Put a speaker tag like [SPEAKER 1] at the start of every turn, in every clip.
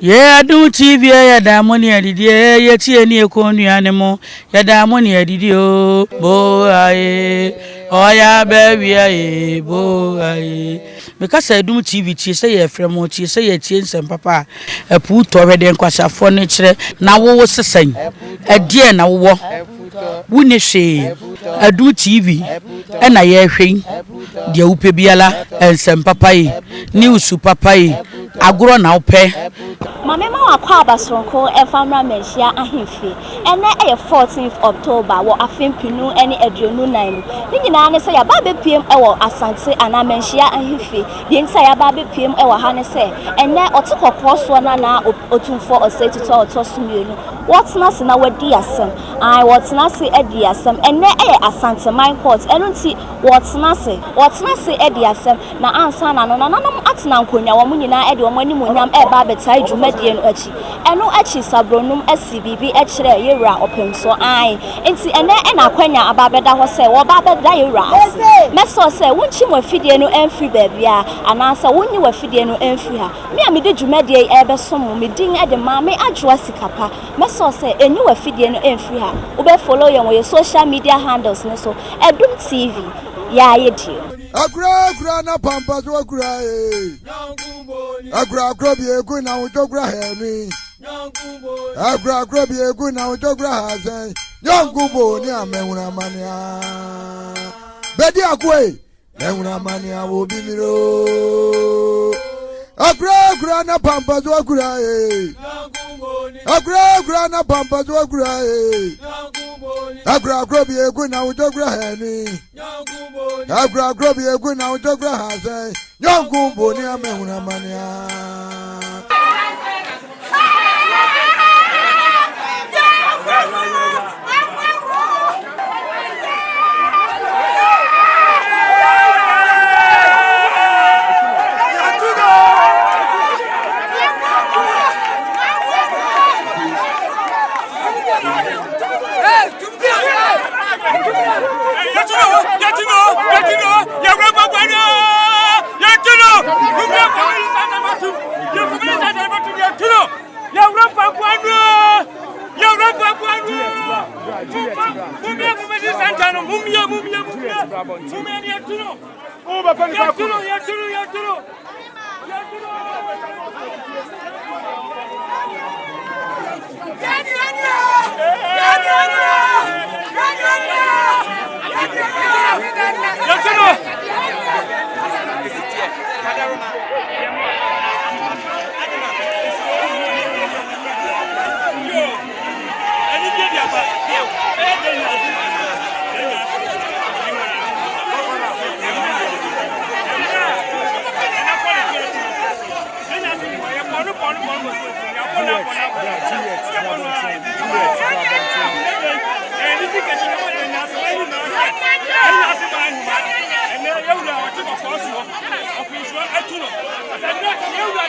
[SPEAKER 1] Yeah, do TV, ya da money adidi, ya tie ni ekonu anemo, ya da money adidi o, bo aye, oya baby aye, bo aye. Because I do TV, tie say ye fremo, tie say ye tie nsem papa, e pu to hwede nkwasafo ne kire, na wo sesan. E die na wo. Wuni hwe, adu TV, e na ye hwen. Dia upe biala, nsem papa yi, news papa yi, agro na upe.
[SPEAKER 2] Mama wakwa abasronko efamra menhia ahemfie ene 14th October wo afempinu ene aduonu nan ni nyina ne se ya ba bepiem ewo asante ana menhia ahemfie de nsa ya ba bepiem ewo ha ne se ene otekokro so na Otumfuo Osei TuTu otosumienu wotna se na wadi asem ai wotna se edi asem ene asante mine court eno nti wotna se edi asem na ansa na no nanom atena nkonya wo nyina edi wo mani monyam ba betai djuma die no achi eno achi sabronum SCBB echire yewra openso ai enti ene na kwanya ababeda ho se wo babeda yewra meso se wonchi mo afidie no emfri baabia anasa wonyi wafidie no emfri ha me amede djuma die ebesom me din ede ma me adwoa sikapa meso se enyi wafidie no emfri ha ube follow your social media handles ne so Edum TV ya yedi
[SPEAKER 3] Agra na pampa zo agra agra bi egu na ujogra hemi agra bi egu na ujogra hazen nyongubo ni amenwura mania bedi akwe menwura mania wo bimiro agra na pampa zo agra agra na pampa zo agra agra bi egu na ujogra hemi agra bi egu na ujogra hazen nyongubo ni amenwura mania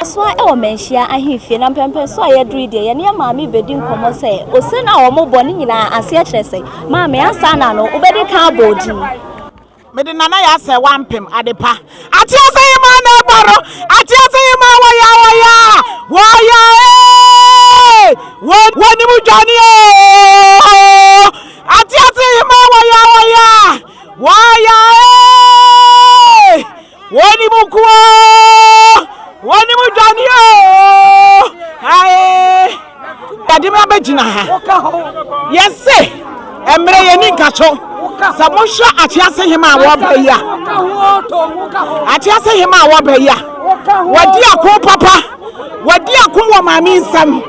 [SPEAKER 2] So e menhia ahemfie na mpempe so ayedru de ye ne maami bedi nkomo se Osei na wo mo boni nyina ase akire se maami asa na no obedi ka bodi
[SPEAKER 4] mede nana ya se wampem adepa ati ase ma na baro ati ase ma waya woni mu jani ati ase ma waya woni mu kuo woni mu jani aye adima begina ha yese emre ye ni nkacho Samusha Atiasehema wabaya. Atiasehema wabaya. Wadia ko papa. Wadia ko wa mami nsam.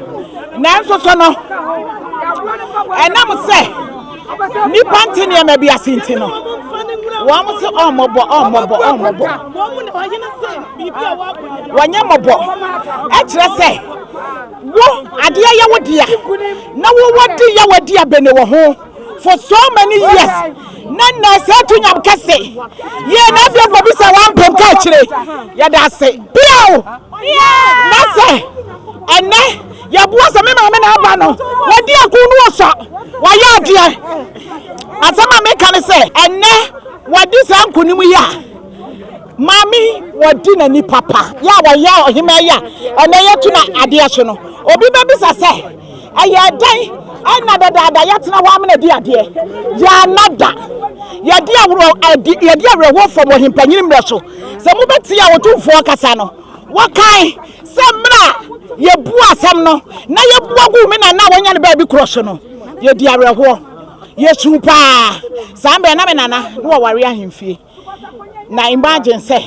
[SPEAKER 4] Na nso so no. Enam se. Ni panti ne ma bia senti no. Wa mo se omobo. Wanya mobo. E kire se. Wo ade ya wodia. Na wo wodi ya wodia bene wo ho. For so many years, Nana said to Yam Casse, ye never go be so one pump catcher. Yada say, Pio, Nasa, and ne, Yabuas a man Abano, what dear Kunuasa, why ya dear? As some American say, and ne, what this uncle Nimuya. Mami wodi na ni papa ya wa ya ohima ya ona yetu na ade so no obi be bisa se aya dan ana dada yetena ho amena di ade ya nada ya di awro from ohimpanyin mre so se mo beti ya Otumfuo kasa no wakai se mra ye bu asam no na ye bu agu me na wonya ne ba bi cross no ye di awro ye supa sambe na me nana no ware ahemfie na imagine say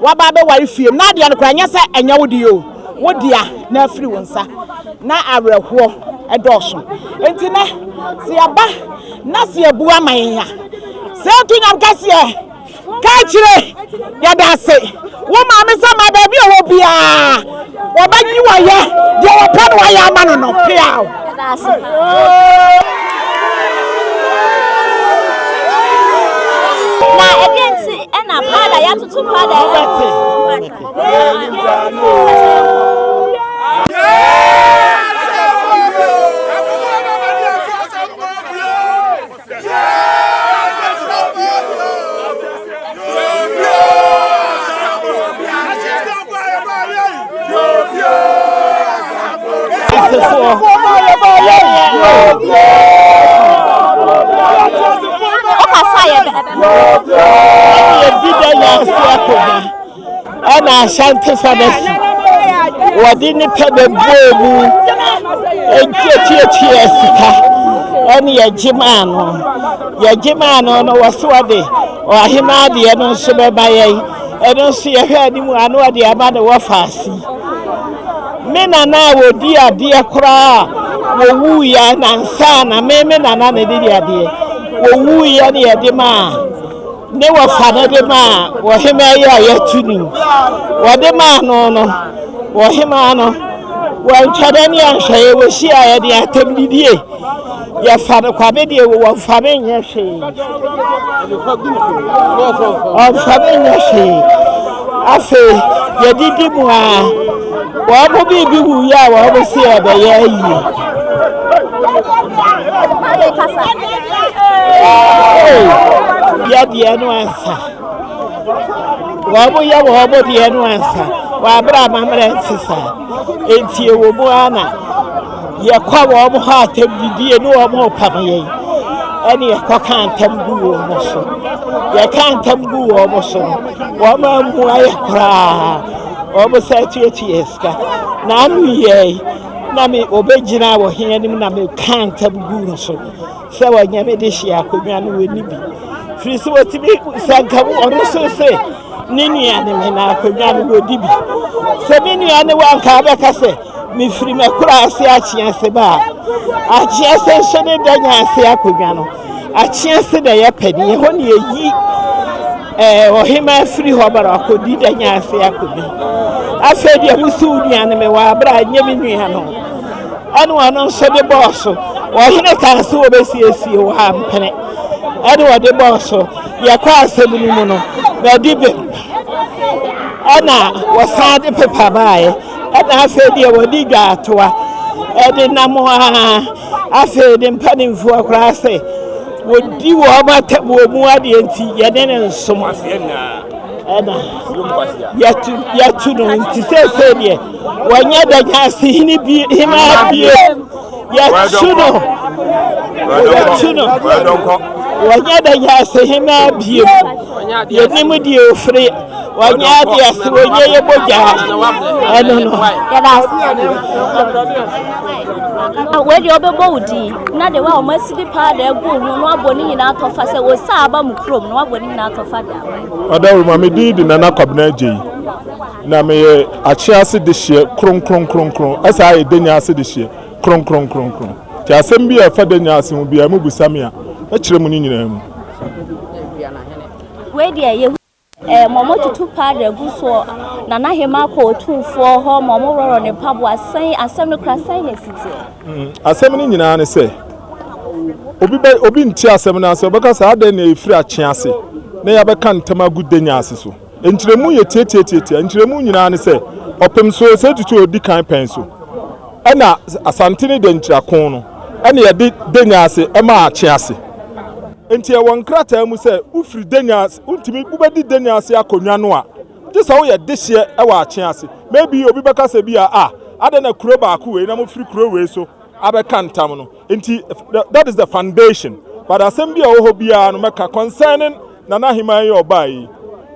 [SPEAKER 4] waba be wari fie na dia no kwanya say enya wodi o wodia na afiri wonsa na awerho edoso enti ne se aba na se abu amanya se tunyam kase ka kire ya da se wo ma me sama ba bi o bia wo ba nyi wa ye de wo pa wa ya ma no pia da se na
[SPEAKER 2] ebienti ena pada ya TuTu pada
[SPEAKER 4] ana Asantehene wadini pebe bobu etie sika ani yajimano no waswade o ahima de no so beba yei eno so ye hwa ni mu anu ade amade wafasi mena na wodi ade kora wo wu ya na nsa na meme na ne di ade wo wu ya ne yede ma ne wafana de ma wo hema ya yatuni wo de ma no wo hema no wo ntadani anhwe wo hia ya de atamdidie ya fana kwa be de wo fana nya hwe o fana nya hwe afi ya didi mu a wo bo bi wu ya wo bo se e be ya yi ya die no ansa wo bo die no ansa wa bra mamre nsisa entie wo mu ana ye kwa wo mo ha tabdidie no wo mo pamaye ani ye kwa kan tamgu wo mo so ye kan tamgu wo mo so wo ma mu aye kra wo bo sa eska na anu ye na me obegina wo hia nim na me kan tamgu no so se wa nyame de hia akonwa no we nibi frisi wo tibi sanka wo no so se nini ane me na akonwa no dibi se nini ane wa ka be ka se mi firi me kura ase achiase ba achiase shene Denyase akonwa no achiase da ye pedi ye ho ne yi ohima firi ho bara akodi Denyase akonwa afedi amusu ane me wa bra nyemi nua no anu anu so de boss ohine kan so obesiesie wo ha mpene ade wo de boss ye kwa asemu ni mu no na dibe ana wasade pepa bae ana afedi wo di dwa atoa ede namo afedi mpanimfu akra se wo di wo matabo mu ade enti ye ne nsom ana yatu no nti se de wanya Denyasehene bi hima bi yatu no wanya Denyasehene bi ye nimu di ofre wanya de ase wanya ye boja ano no
[SPEAKER 2] we di obebo udi na de wa o masidi pa da egu hu no aboni nyina atofa se wo sa aba mu krom no aboni nyina atofa da
[SPEAKER 5] odawu ma me di nana kwabna agyi na me achiase de hye kron asa aye Denyase de hye kron ti asem bi afa Denyase mu bia mu busame a kire mu ni nyina mu
[SPEAKER 2] we di ye momo TuTu pada guso na na hemaa ko Otumfuo ho momo roro ne pabo asem no krasan na siti
[SPEAKER 5] asem ni nyina ne se obi nti asem na se obeka sa ade na efiri achiase na ya beka ntama gu Denyase so entiremu ye tietie entiremu nyina ne se opem so se TuTu odi kan pen so ana Asantehene de ntirakon no ana ye de Denyase ema achiase enti e won krata mu se ufiri Denyase untimi ubedi Denyase akonwa no a this how you this year ewa chance maybe obi beka se bia ada na kuro ba ku we na mo free kuro we so abeka ntam no enti that is the foundation but asem bia wo ho bia no meka concerning nana hemaa ye obai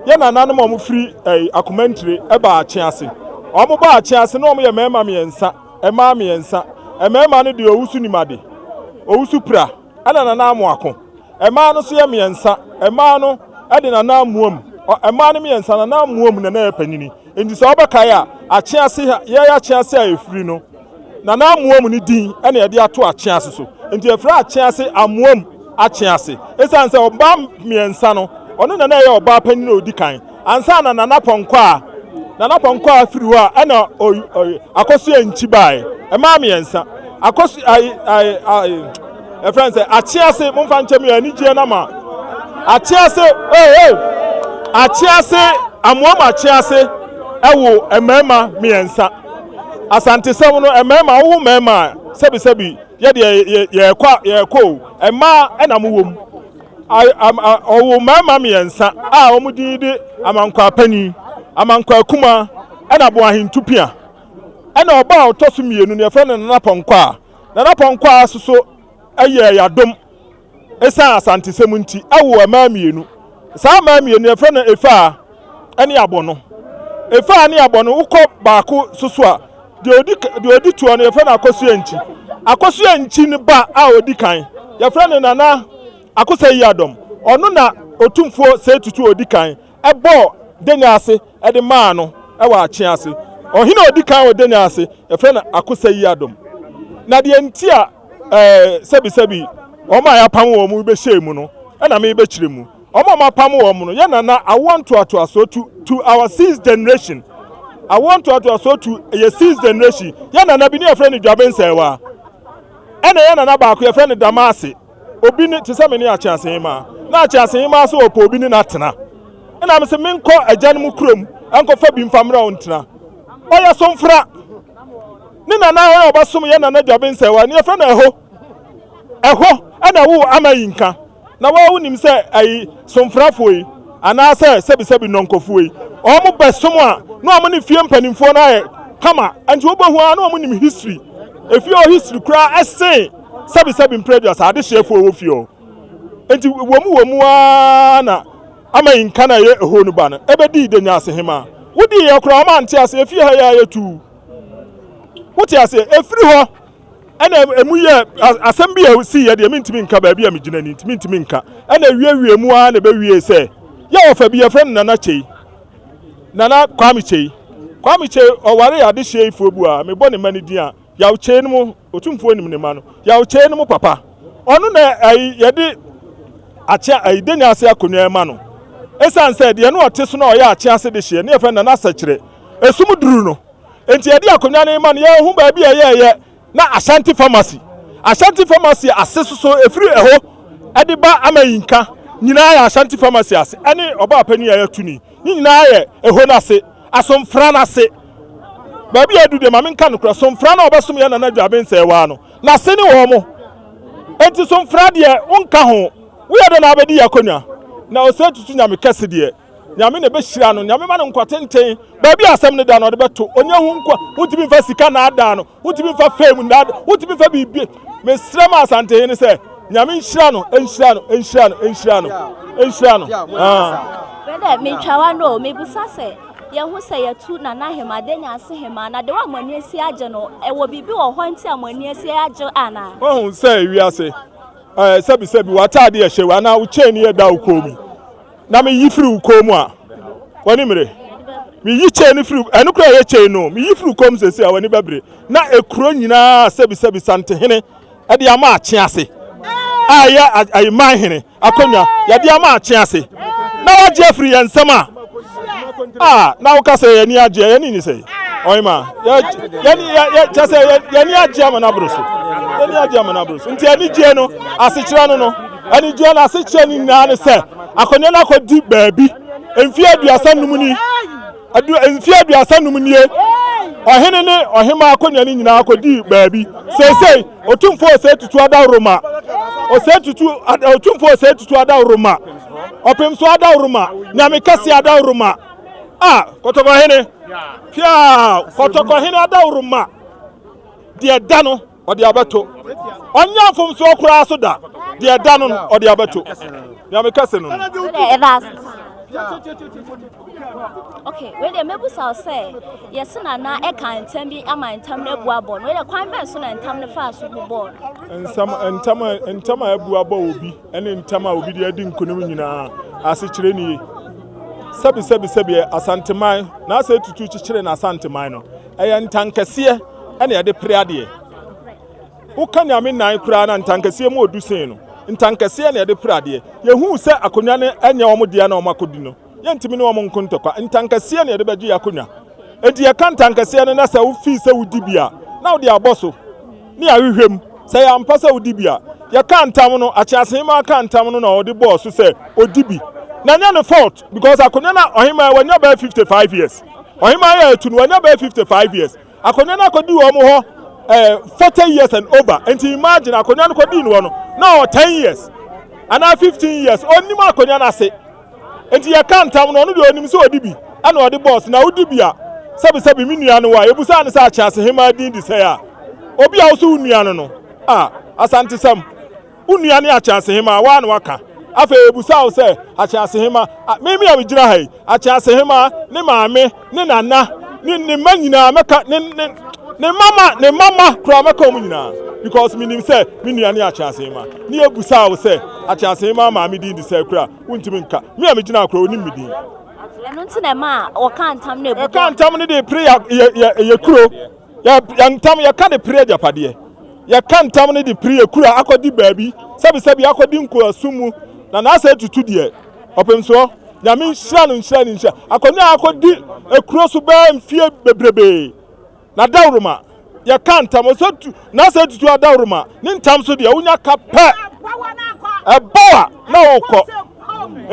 [SPEAKER 5] ye nana no mo free akumentry eba chance omo ba chance no mo ye mema miensa ema miensa emema no de owusu nimade owusu pra ana nana amoako ema no so ye miensa ema no ade nana amuam ema no miensa nana amuam na na panini enti so obeka ya achiase ye achiase a efiri no nana amuam ni din ene ye de ato achiase so enti efra achiase amuam achiase esanse oba miensa no ono nana ye oba panini odikan ansa na nana ponko a firi wa ana akoso enchi bai ema miensa akoso a friend say achiase mumfa nchemi ani gie na ma achiase achiase amuam achiase ewo emema miensa asantesem no emema wo mema sebi ye de ye kwa ema na mo wom owo mema miensa a omudidi amankwa apani amankwa akuma na bo ahintupia na oba otoso mienu ne friend na naponko a soso aye yadom esa asantesem nti awo ema mienu sa ma mienu efre na efa ene abono efa ne abono ukọ baako soso a de odi tuo no efre na akoso enchi ne ba a odi kan ye fre ne nana akosa yi adom ono na otumfuo se TuTu odi kan ebo Denyase ede maa no ewa ache ase ohina odi kan o Denyase efre na akosa yi adom na de enti a sebi oma ya pam wo mu be shemu no na me be kire mu oma ma pam wo mu no ye nana I want to aso to our sixth generation I want to aso to your sixth generation ye nana bi ne friend dwaben sewa ena ye nana ba ko ye friend damase obi ni tse me ni achiase hema na achiase hema so opo obi ni na tena ena me se menko agyan mu krom anko fa bi mfamra ontena oya somfra ni nana ho obasom ye nana dwaben sewa ni ye friend eho ana wo amayinka na wo nim se ai somfrafo yi ana se sebi nonkofo yi o mo besom a na o mo ne fie mpanimfo na ye kama anti wo bohu a na o mo nim history efi o history kura ese sebi previous ade chefo wo fie enti wo mu na amayinka na ye eho no ba no ebedi Denyasehema wodi ye kura o ma ante ase efi ha ya yetu woti ase efiri ho ana emuye asem bia si ye de mintimi nka ba bia megina ni mintimi nka ana wie mu a na be wie se ya ofa bia friend nana kwami chei oware ya de sheifo bu a me bone mani dia ya uche ni mu Otumfuo nim ne ma no ya uche ni mu papa onu na ai ye de acha ai Denyase akonua ma no esan said ye no oteso na oya acha ase de hye ne friend na asakire esum duru no enti ye de akonua ne ma no ye hu ba bia ye na Ashanti pharmacy asesuso efiri eho ediba amayinka nyina ya Ashanti pharmacy ase ene oba apani ya tuni nyina ya eho na ase asomfra na ase ba bia edu de mamenka no kra somfra na obasom ya nana dwaben sewa no na se ni wo mo enti somfra de unka ho wo ya de na abedi yakonwa na Osei TuTu nyame kese de nyame ne be hira no nyame ma no nkwatenten ba bia asem ne da no de beto onye hu nkwa utimi fa sika na ada no utimi fa fame na utimi fa bibie me srema Asantehene se nyame hira no enhira no
[SPEAKER 2] brother me twawa no me busa se ye hu se ye tu nana hema Denyasehema na de wa mani esi age no e wo bibi wo ho nti amani esi age ana
[SPEAKER 5] ohun se wi ase sebi watade ye hyewa na uche ni ye da ukomi na me yifiri ukomu a wani mire me yi cheni firi enu kura ye cheni no me yifiri ukom sesi a wani bebre na ekuro nyina sebi Asantehene e de ama ache ase aya ayi manhene akonwa ya de ama ache ase na waje afiri ye nsam a na wo kase ye ni age ye ni sei oyima ya chase ye ni age ama na bruso ye ni age ama na bruso nti ani gie no asechira no ani gie na asechira ni na ne se akonwa na akodi baabi emfi aduasa num ni emfi aduasa num ni ohene ne ohema akonwa ni nyina akodi baabi sesei Otumfuo Osei TuTu adawroma Otumfuo Osei TuTu adawroma opemso adawroma nyame kase adawroma Kotokahene. Pia, Kotokahene Adauruma. Dear Dano or the Abato. Onya from so crassoda. Dear Dano or the Abato. Yamakasan.
[SPEAKER 2] Okay, when the Mebusa say, yes, Nana, I can't tell me, am I time to born? When I quite person and time to fast will be born.
[SPEAKER 5] And Tama Buabo will be, and in Tama will be the Edin Kunumina as a Chireni. Sabi, Asantehene, now say to TuTu children Asantehene. I am Tankasia, and the Priadi. Who can you mean nine crown and Tankasia more do say? In Tankasia and the Priadi. You who say Akunane and Yamodiano Macudino. Yantimino among Kuntoka, and Tankasia and the Baji Acuna. And you can't Tankasia and Nasa who feels so with Dibia. Now they are bosso. Near him, say I'm Passa with Dibia. You can't tamano, a chance him, I can't tamano or the boss who say, O Dibi. Nanya the fault because Akunana or him when you're 55 years. Or him I to when you're 55 years. Akunana could do 40 years and over. And to imagine Akunana could do one now 10 years. And now 15 years. Only more Akunana say. And you can't tell no do so Dibi. I know the boss now Dibia. Sabi Miniano, Ebusan such as him I did this here. Obi also Uniano. Asantehene. Uniani chance him one waka. Afe Ebusa say Asantehene. Maybe I will dry. Asantehene, ne mame, ne nana, ne manina, ne mama, Kramako Munina. Because meaning say, Miniani Asantehene. Near Busa say Asantehene, mammy did the sacra, Untiminka. Me, I'm a Jina Crony.
[SPEAKER 2] And not to the ma or can't tell me.
[SPEAKER 5] I can't tell me the prayer, your crew. Young Tommy, you can't pray your paddy. You can't tell me the prayer, I could do baby. Sabi, I could do Sumu. And I said to TuTu, open so. Yamin Shan. I could do a cross to bear and fear baby. Now, Dauruma, you can't tell me so to. Now said to a Dauruma, Nintam so the Unya Capet. A boa, no cock.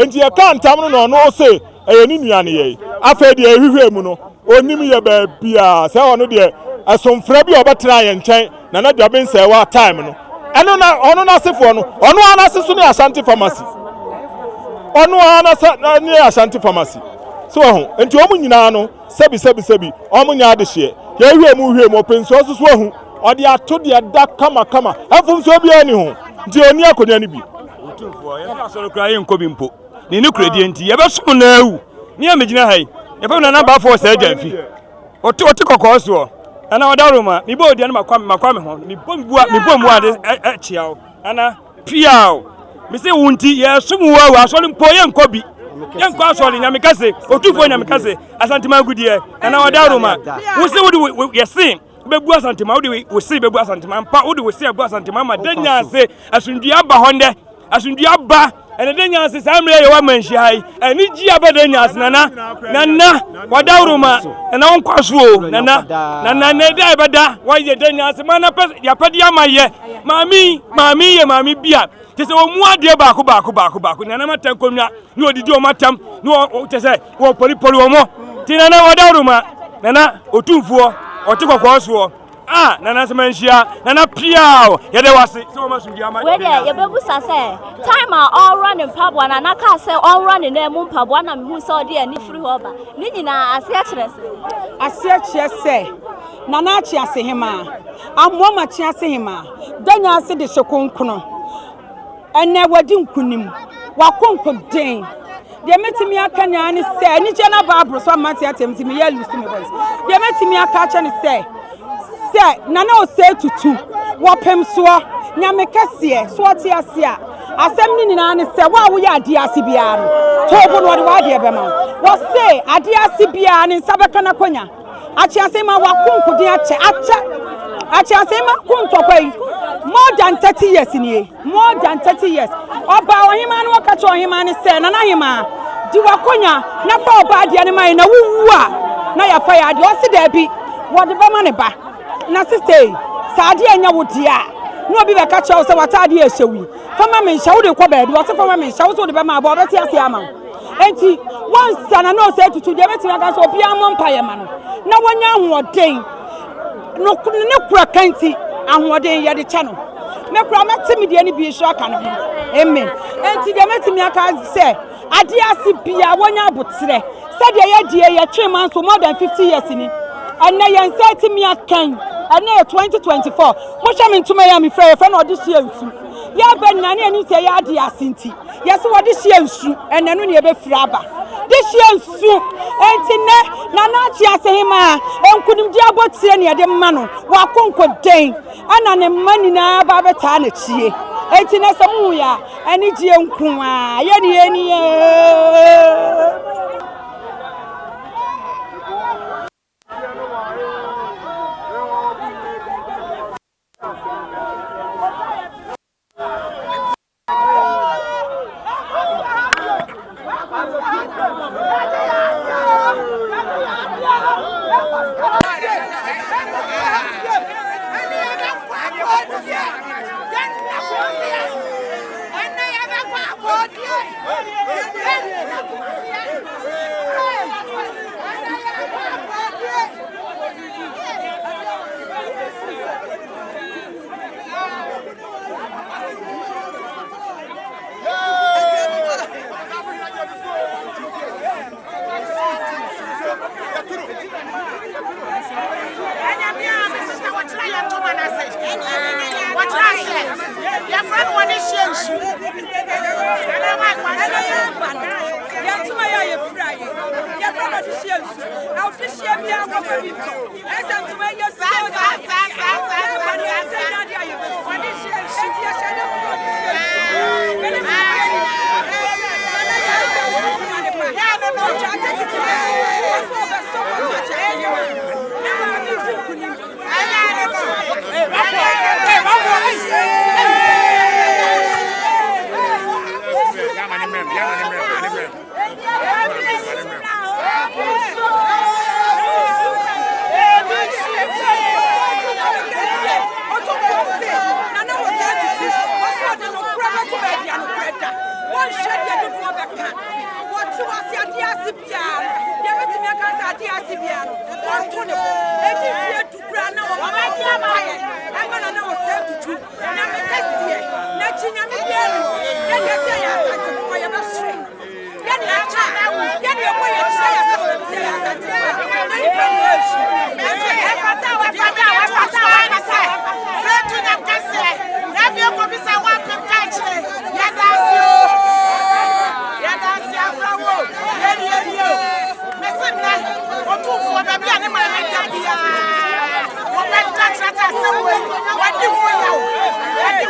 [SPEAKER 5] And you can't tell me no say. Niani, I fed the Muno, or Nimia Bia, so no dear, as some Frebby or try and chain, Nana Jabin say what time. And on Asifon, on one assassin Ashanti Pharmacy. On one near Ashanti Pharmacy. So, and to Omunano, Sebi, Omunia this year. Here we move him open sources, or the Atodia Duck, come, and from so be anyhow. Dionia could any be.
[SPEAKER 6] Otumfuo, I saw crying Cobimpo. Ni no credit ye be so na awu ni amegina hai ye fa na number 4 say jamfi oti kokoso ana odaroma mi bo odi na makwa me ho mi bom ade chiao ana piao mi se wunti ye sumu wa asori mpo ye nkobi ye nko asori nya me kase Otumfuo nya me kase Asantehene agudie ana odaroma wo se wodi ye sin bebu Asantehene wodi wo se bebu Asantehene mpa wodi wo se bebu Asantehene ma Denyase asundua ba honde asundua ba and then you say, I'm ready to manage high, and it's Denyase Nana, Wadauruma, and I won't Nana, Bada, why you Denyaseman, Yapadiama, Mammy, Bia. Just a more dear Baku, Nana Matamconia, no, did you matam, no, to say, or Polipolomo, Tinana Wadauruma, Nana, Otumfuo, or Toko. Nana Semenshia, Nana Piao, Yada was so much with Yama.
[SPEAKER 2] Where your Bebusa say, time all running pub one, and I can't say all running there, Moon pub one, and who saw dear Nifri Hoba. Nina, I
[SPEAKER 4] say, Nanachi, I say hemaa. I'm one much, I say hemaa. Then I said the Sokunkuno. And never do Kunim. Wakunko Dane. They met me a canyon and say, Nijana Barbara, so much at him to me, yell, listen to voice. They met me a catch and say, Nana say TuTu, Wapem Swa, Yamekasia, Swatiasia. Assembly Nana say, why we are Diasibian? Tobo no Wadia Bema. What say, Adiasibian in Sabacana Konya? Achasema Wakunku Diacha, Achasema Kunto, more than 30 years in ye, more than 30 years. Oba him and Wakacho him and say, Nanahima, Diwakonya, Napa bad anima in a woo, Naya fire, Dossi Debbie, what the Bamaneba. Na sister, Sadi and Yawutia. No be a catch house of what I did show you. Former men showed the cupboard, was a former men showed the Bama, Bobatiasiama. And he once son and no said to the Metiagas or Piamon Piaman. No one young what day. No cracanty and what day at the channel. No cramatimi any be shock. Amen. And to the Metimiaka say, Adiasi Pia, one yabutre. said ye 3 months for more than 50 years in it. And now you say me a king. And now 2024. What I mean to my friend or this year. Ya ben nani and say ya dia sinti. Yes, what this year and then you be fraba. This year soup and Nana Chiasema and couldn't diabo senior the mano. Wakonko dane and an money na babatanichi. Etina Samuya and it's young Kuma. Yenny.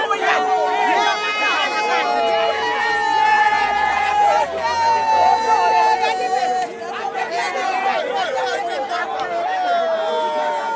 [SPEAKER 7] What